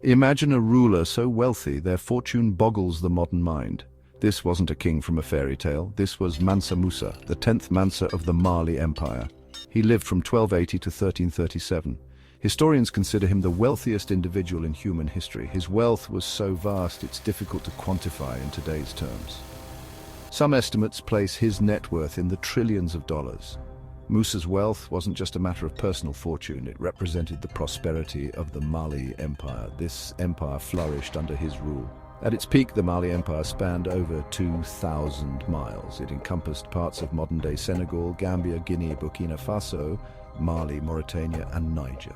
Imagine a ruler so wealthy their fortune boggles the modern mind. This wasn't a king from a fairy tale. This was Mansa Musa, the 10th Mansa of the Mali Empire. He lived from 1280 to 1337. Historians consider him the wealthiest individual in human history. His wealth was so vast it's difficult to quantify in today's terms. Some estimates place his net worth in the trillions of dollars. Musa's wealth wasn't just a matter of personal fortune, it represented the prosperity of the Mali Empire. This empire flourished under his rule. At its peak, the Mali Empire spanned over 2,000 miles. It encompassed parts of modern-day Senegal, Gambia, Guinea, Burkina Faso, Mali, Mauritania, and Niger.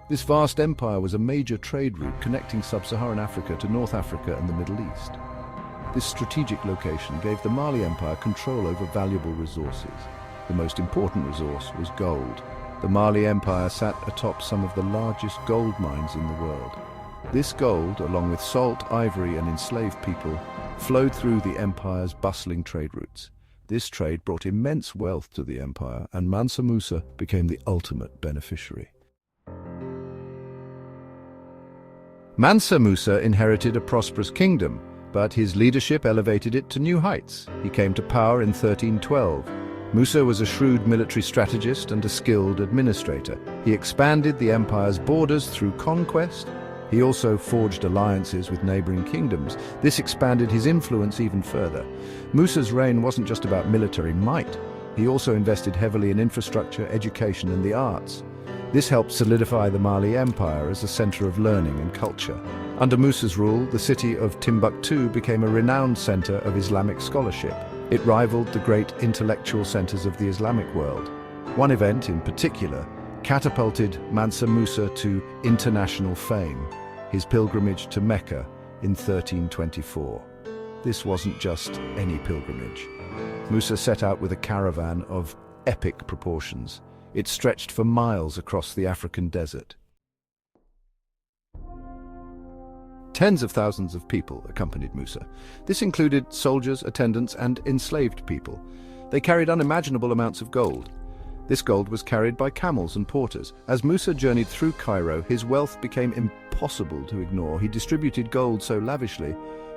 This vast empire was a major trade route connecting sub-Saharan Africa to North Africa and the Middle East. This strategic location gave the Mali Empire control over valuable resources. The most important resource was gold. The Mali Empire sat atop some of the largest gold mines in the world. This gold, along with salt, ivory, and enslaved people, flowed through the empire's bustling trade routes. This trade brought immense wealth to the empire, and Mansa Musa became the ultimate beneficiary. Mansa Musa inherited a prosperous kingdom, but his leadership elevated it to new heights. He came to power in 1312. Musa was a shrewd military strategist and a skilled administrator. He expanded the empire's borders through conquest. He also forged alliances with neighboring kingdoms. This expanded his influence even further. Musa's reign wasn't just about military might. He also invested heavily in infrastructure, education, and the arts. This helped solidify the Mali Empire as a center of learning and culture. Under Musa's rule, the city of Timbuktu became a renowned center of Islamic scholarship. It rivaled the great intellectual centers of the Islamic world. One event in particular catapulted Mansa Musa to international fame, his pilgrimage to Mecca in 1324. This wasn't just any pilgrimage. Musa set out with a caravan of epic proportions. It stretched for miles across the African desert. Tens of thousands of people accompanied Musa. This included soldiers, attendants, and enslaved people. They carried unimaginable amounts of gold. This gold was carried by camels and porters. As Musa journeyed through Cairo, his wealth became impossible to ignore. He distributed gold so lavishly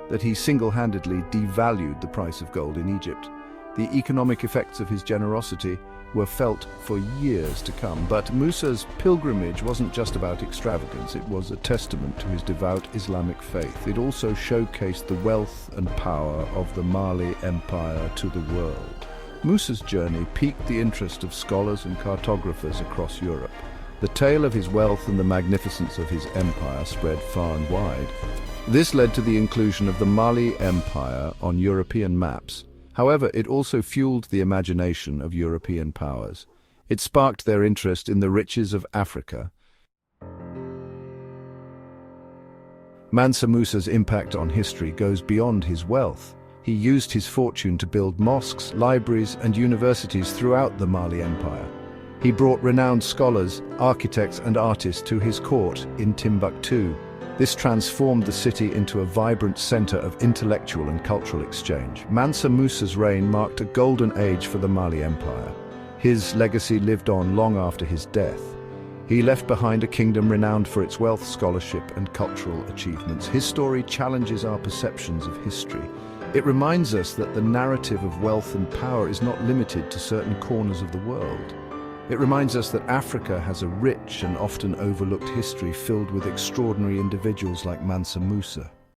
that he single-handedly devalued the price of gold in Egypt. The economic effects of his generosity were felt for years to come. But Musa's pilgrimage wasn't just about extravagance, it was a testament to his devout Islamic faith. It also showcased the wealth and power of the Mali Empire to the world. Musa's journey piqued the interest of scholars and cartographers across Europe. The tale of his wealth and the magnificence of his empire spread far and wide. This led to the inclusion of the Mali Empire on European maps. However, it also fueled the imagination of European powers. It sparked their interest in the riches of Africa. Mansa Musa's impact on history goes beyond his wealth. He used his fortune to build mosques, libraries, and universities throughout the Mali Empire. He brought renowned scholars, architects, and artists to his court in Timbuktu. This transformed the city into a vibrant center of intellectual and cultural exchange. Mansa Musa's reign marked a golden age for the Mali Empire. His legacy lived on long after his death. He left behind a kingdom renowned for its wealth, scholarship, and cultural achievements. His story challenges our perceptions of history. It reminds us that the narrative of wealth and power is not limited to certain corners of the world. It reminds us that Africa has a rich and often overlooked history filled with extraordinary individuals like Mansa Musa.